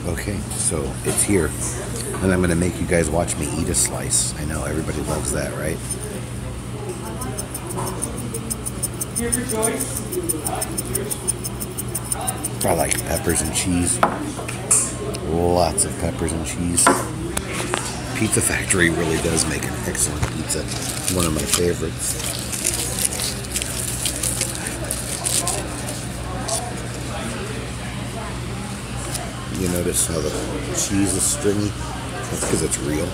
Okay, so it's here, and I'm gonna make you guys watch me eat a slice. I know everybody loves that, right? I like peppers and cheese. Lots of peppers and cheese. Pizza Factory really does make an excellent pizza. One of my favorites. You notice how the cheese is stringy? That's because it's real.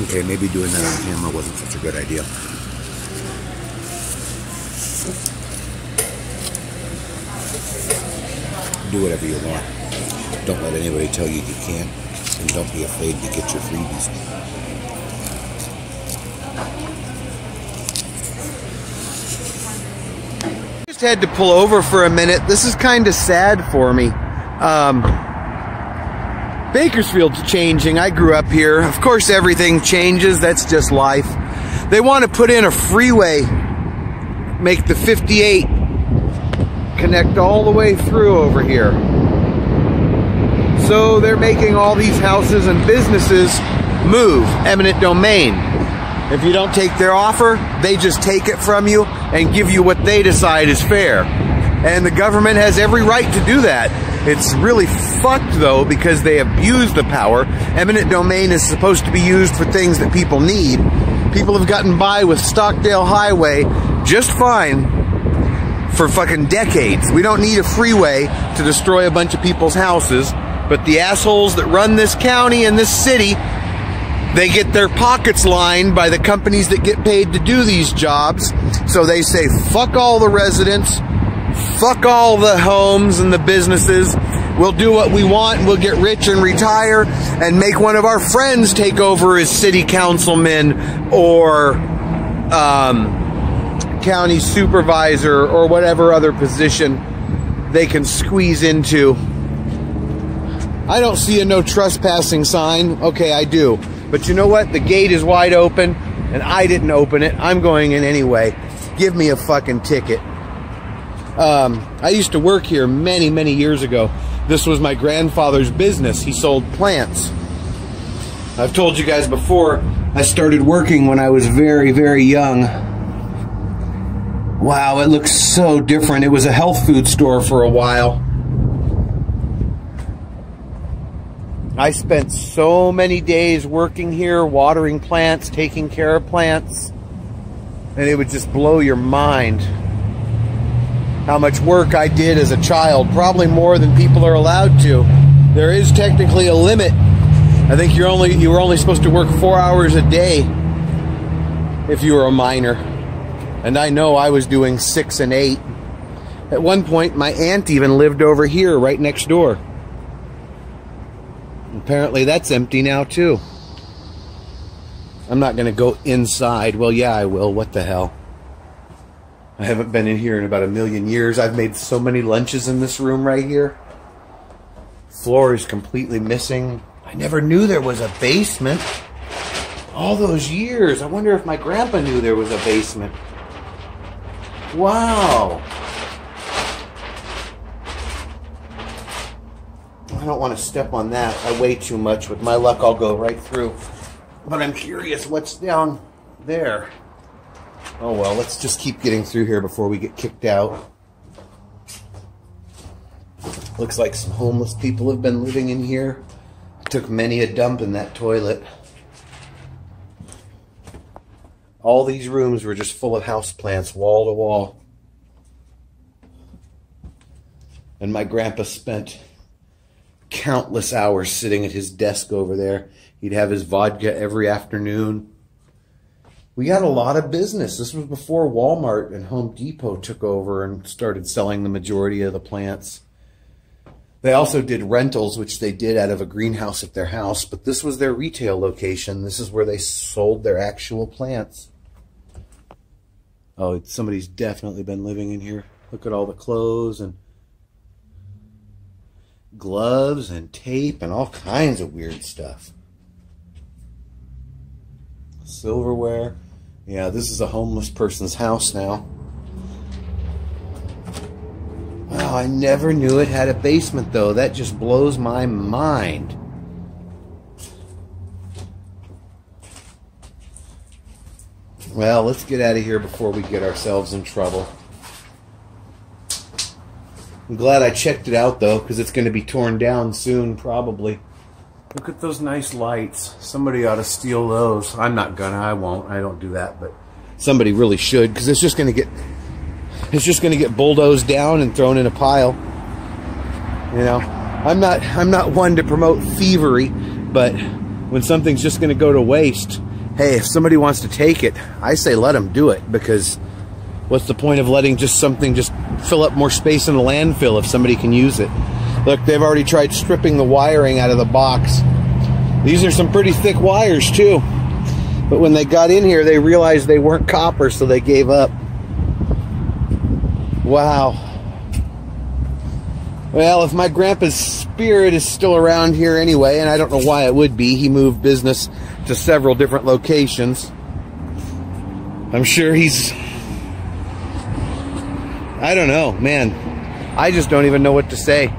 Okay, maybe doing that on camera wasn't such a good idea. Do whatever you want. Don't let anybody tell you you can't, and don't be afraid to get your freebies. Just had to pull over for a minute. This is kind of sad for me. Bakersfield's changing. I grew up here. Of course, everything changes. That's just life. They want to put in a freeway, make the 58 connect all the way through over here. So they're making all these houses and businesses move, eminent domain. If you don't take their offer, they just take it from you and give you what they decide is fair. And the government has every right to do that. It's really fucked though, because they abuse the power. Eminent domain is supposed to be used for things that people need. People have gotten by with Stockdale Highway just fine for fucking decades. We don't need a freeway to destroy a bunch of people's houses, but the assholes that run this county and this city, they get their pockets lined by the companies that get paid to do these jobs. So they say, fuck all the residents, fuck all the homes and the businesses. We'll do what we want, and we'll get rich and retire and make one of our friends take over as city councilman or county supervisor or whatever other position they can squeeze into. I don't see a no trespassing sign. Okay, I do. But you know what? The gate is wide open and I didn't open it. I'm going in anyway. Give me a fucking ticket. I used to work here many, many years ago. This was my grandfather's business. He sold plants. I've told you guys before, I started working when I was very, very young. Wow, it looks so different. It was a health food store for a while. I spent so many days working here, watering plants, taking care of plants, and it would just blow your mind how much work I did as a child, probably more than people are allowed to. There is technically a limit. I think you were only supposed to work 4 hours a day if you were a minor. And I know I was doing 6 and 8. At one point, my aunt even lived over here, right next door. Apparently that's empty now too. I'm not gonna go inside. Well, yeah, I will. What the hell? I haven't been in here in about 1,000,000 years. I've made so many lunches in this room right here. Floor is completely missing. I never knew there was a basement. All those years. I wonder if my grandpa knew there was a basement. Wow. I don't want to step on that. I weigh too much. With my luck, I'll go right through. But I'm curious what's down there. Oh well, let's just keep getting through here before we get kicked out. Looks like some homeless people have been living in here. I took many a dump in that toilet. All these rooms were just full of houseplants, wall to wall. And my grandpa spent countless hours sitting at his desk over there. He'd have his vodka every afternoon. We got a lot of business. This was before Walmart and Home Depot took over and started selling the majority of the plants. They also did rentals, which they did out of a greenhouse at their house, but this was their retail location. This is where they sold their actual plants. Oh, somebody's definitely been living in here. Look at all the clothes and gloves and tape and all kinds of weird stuff. Silverware. Yeah, this is a homeless person's house now. Wow, I never knew it had a basement though. That just blows my mind. Well, let's get out of here before we get ourselves in trouble. I'm glad I checked it out though, because it's going to be torn down soon probably. Look at those nice lights. Somebody ought to steal those. I'm not gonna. I won't. I don't do that, but somebody really should, because it's just going to get bulldozed down and thrown in a pile. You know, I'm not one to promote thievery, but when something's just going to go to waste, hey, if somebody wants to take it, I say let them do it, because what's the point of letting something fill up more space in the landfill if somebody can use it? Look, they've already tried stripping the wiring out of the box. These are some pretty thick wires too. But when they got in here, they realized they weren't copper, so they gave up. Wow. Well, if my grandpa's spirit is still around here anyway, and I don't know why it would be, he moved business to several different locations. I'm sure he's... I don't know, man. I just don't even know what to say.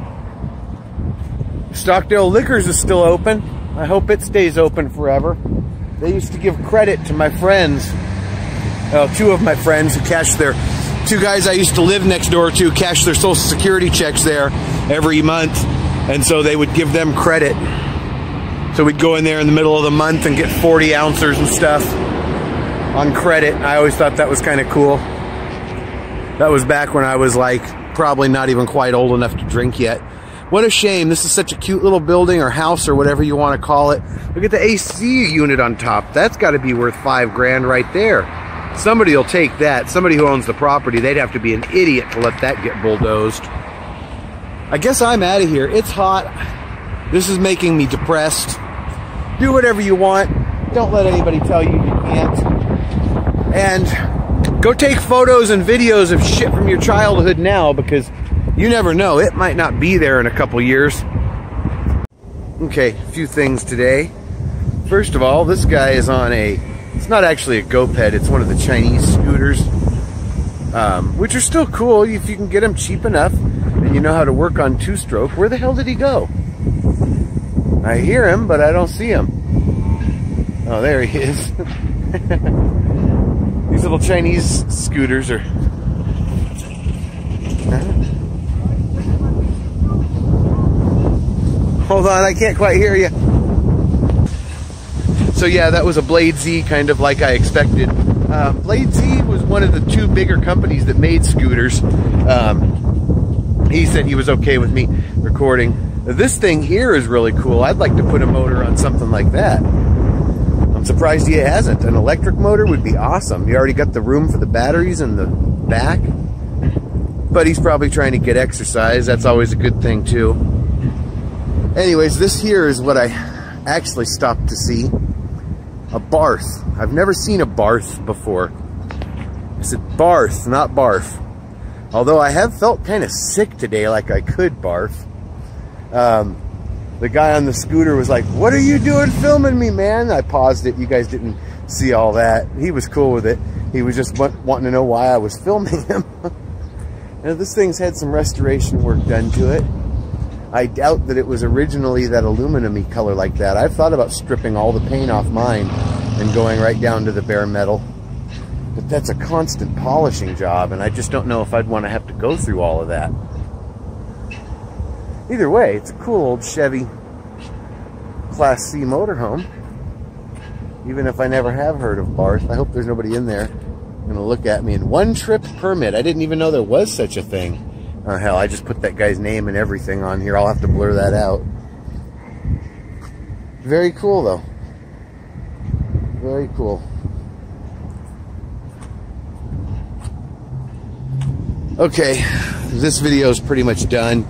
Stockdale Liquors is still open. I hope it stays open forever. They used to give credit to my friends. Well, two of my friends who cashed their... Two guys I used to live next door to cashed their Social Security checks there every month. And so they would give them credit. So we'd go in there in the middle of the month and get 40 ounces and stuff on credit. I always thought that was kind of cool. That was back when I was like probably not even quite old enough to drink yet. What a shame. This is such a cute little building or house or whatever you want to call it. Look at the AC unit on top. That's got to be worth $5 grand right there. Somebody will take that. Somebody who owns the property, they'd have to be an idiot to let that get bulldozed. I guess I'm out of here. It's hot. This is making me depressed. Do whatever you want. Don't let anybody tell you you can't. And go take photos and videos of shit from your childhood now, because you never know. It might not be there in a couple years. Okay, a few things today. First of all, this guy is on it's not actually a GoPed, it's one of the Chinese scooters, which are still cool if you can get them cheap enough and you know how to work on two-stroke. Where the hell did he go? I hear him, but I don't see him. Oh, there he is. These little Chinese scooters are... Hold on, I can't quite hear you. So yeah, that was a Blade Z, kind of like I expected. Blade Z was one of the two bigger companies that made scooters. He said he was okay with me recording. This thing here is really cool. I'd like to put a motor on something like that. I'm surprised he hasn't. An electric motor would be awesome. You already got the room for the batteries in the back. But he's probably trying to get exercise. That's always a good thing too. Anyways, this here is what I actually stopped to see. A BARTH. I've never seen a BARTH before. I said BARTH, not barf. Although I have felt kind of sick today, like I could barf. The guy on the scooter was like, "What are you doing filming me, man?" I paused it. You guys didn't see all that. He was cool with it. He was just wanting to know why I was filming him. Now, this thing's had some restoration work done to it. I doubt that it was originally that aluminum-y color like that. I've thought about stripping all the paint off mine and going right down to the bare metal. But that's a constant polishing job, and I just don't know if I'd want to have to go through all of that. Either way, it's a cool old Chevy Class C motorhome. Even if I never have heard of BARTH, I hope there's nobody in there going to look at me. And one trip permit. I didn't even know there was such a thing. Oh, hell, I just put that guy's name and everything on here. I'll have to blur that out. Very cool, though. Very cool. Okay, this video is pretty much done.